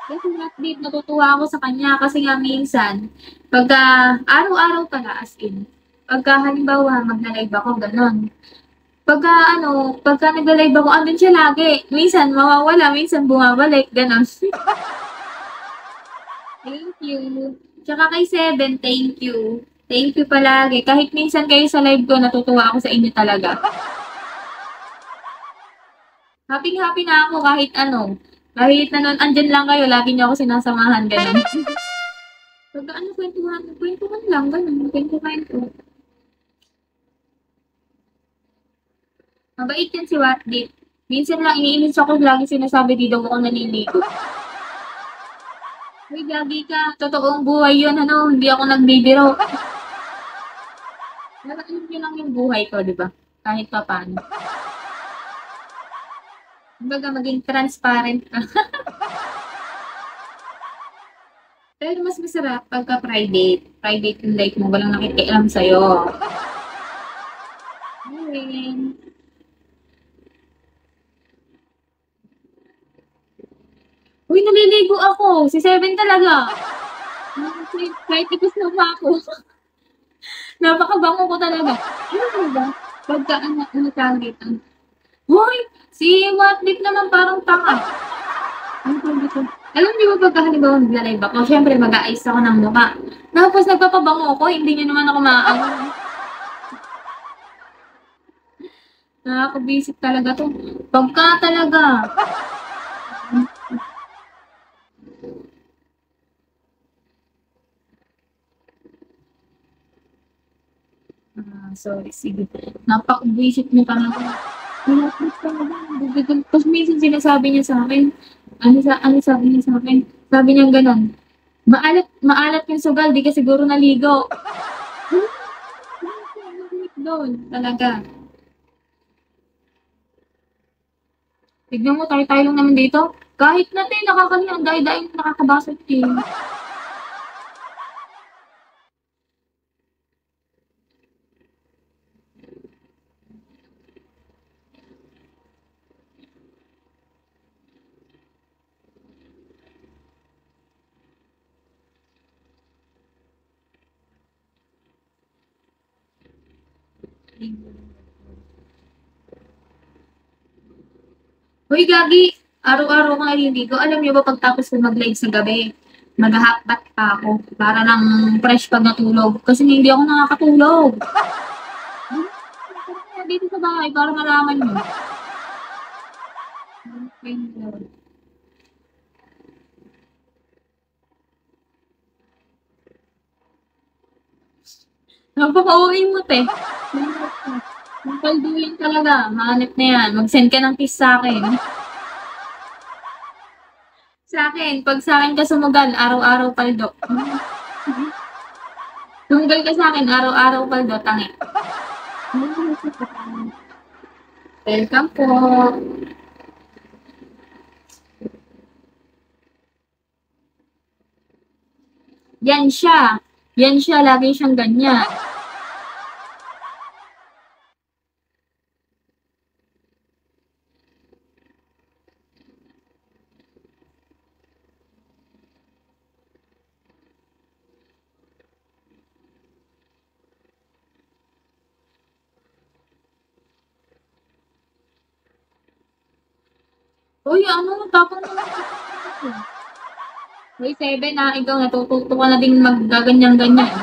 Kasi update, natutuwa ako sa kanya kasi nga minsan, pagka araw-araw pala as in, pagka halimbawa magla-live ako, gano'n. Pagka pagka nagla-live ako, andun siya lagi. Minsan mawawala, minsan bumabalik, gano'n. Thank you. Tsaka kay Seven, thank you. Thank you palagi. Kahit minsan kayo sa live ko, natutuwa ako sa inyo talaga. Happy-happy na ako kahit kahit na nun andyan lang kayo, lagi niyo ako sinasamahan, gano'n. Pagka kwentuhan, kwentuhan lang, gano'n, kwento-kwento. Mabait yan si Watdit. Minsan lang iniinis ako, lagi sinasabi di daw ako naliligo. Uy, gagi ka. Totoong buhay yun, hindi ako nagbibiro. Pero alam niyo lang yung buhay ko, di ba? Kahit pa paano. Kumbaga, maging transparent ka. Pero mas masarap pagka private. Private yung life mo, walang nakikialam sa'yo. Ayun. Uy, naliligo ako. Si Seven talaga. Kahit ipis na pa ako. Napakabango ko talaga. Ano ba? Pagka tawag dito? Hoy! Si Watdit naman parang tanga. Ano tawag dito? Alam niyo ba pagka halimbawa magla-live ako, syempre mag-aayos ako ng mukha. Tapos nagpapabango ako, hindi niyo naman ako maaano. Nakakabwisit talaga 'to. Pagka talaga. Sorry, sige. Napakabwisit mo talaga. Malapit talaga. Dugdugin. Tapos minsan sinasabi niya sa akin, ano sabi niya sa akin? Sabi niya gano'n, maalat, maalat yung sugal, di ka siguro naligo. Doon, talaga. Tignan mo, tayo-tayo lang naman dito. Kahit na tayo, nakakahiya, ang dahil-dahil nakakabasag eh. Hoy, gagi! Araw-araw ka naliligo. Alam niyo ba pagtapos ko mag-live sa gabi, magha-hotbath pa ako para lang fresh pag natulog. Kasi hindi ako nakakatulog. Dito sa bahay para malaman mo. Napaka-OA mo, te. Yung palduin talaga, mahanap na yan. Mag-send ka ng kiss sa akin. Sa akin, pag sa akin ka sumugal, araw-araw paldo. Sumugal ka sa akin, araw-araw paldo, tangi. Welcome po. Yan siya. Yan siya, lagi siyang ganyan. Uy, tapang naman. Uy, Seven ikaw natututo ka na din maggaganyan-ganyan.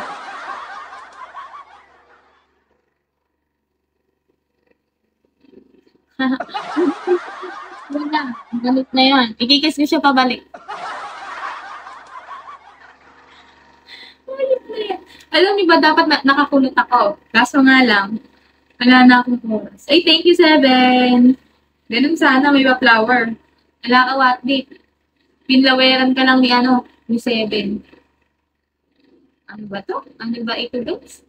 Yun lang, galit na yun. Ikikiss ko siya pabalik. Ayun na yan. Alam niyo ba, dapat nakakulot ako. Kaso nga lang, wala na akong oras. Ay, thank you, Seven. Ganun sana, may pa-flower. Wala ka, Watdit. Pinlaweran ka lang ni Seven. Ano ba to? Ano ba ito, guys?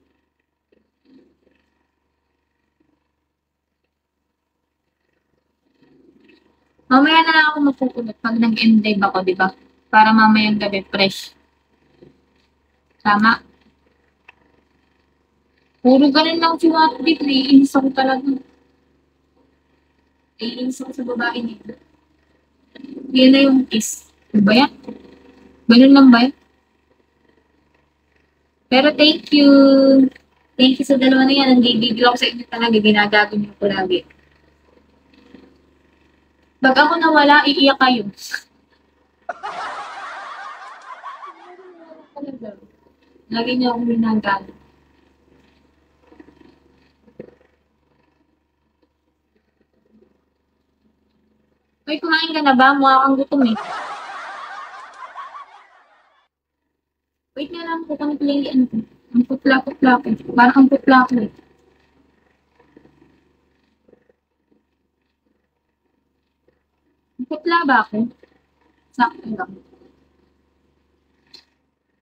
Mamaya na lang ako magpupunot pag nag-end live ako, di ba? Para mamayang gabi fresh. Tama? Puro ganun lang si Watdit. Naiinis ako talaga. Naiinis ako sa babae nito. Yan na yung kiss. Ano ba yan? Ganun lang ba yan? Pero thank you. Thank you sa dalawa na yan. Nanggigigil ako sa inyo talaga. Ginagago niyo ko lagi. Pag ako nawala, iiyak kayo. Lagi niyo akong ginagago. Uy, kumain ka na ba? Mukha kang gutom eh. Wait nga lang po kami pala yung ano ko. Ang putla-putla ko. Parang ang putla ko eh. Ang putla ba ako? Sakto lang.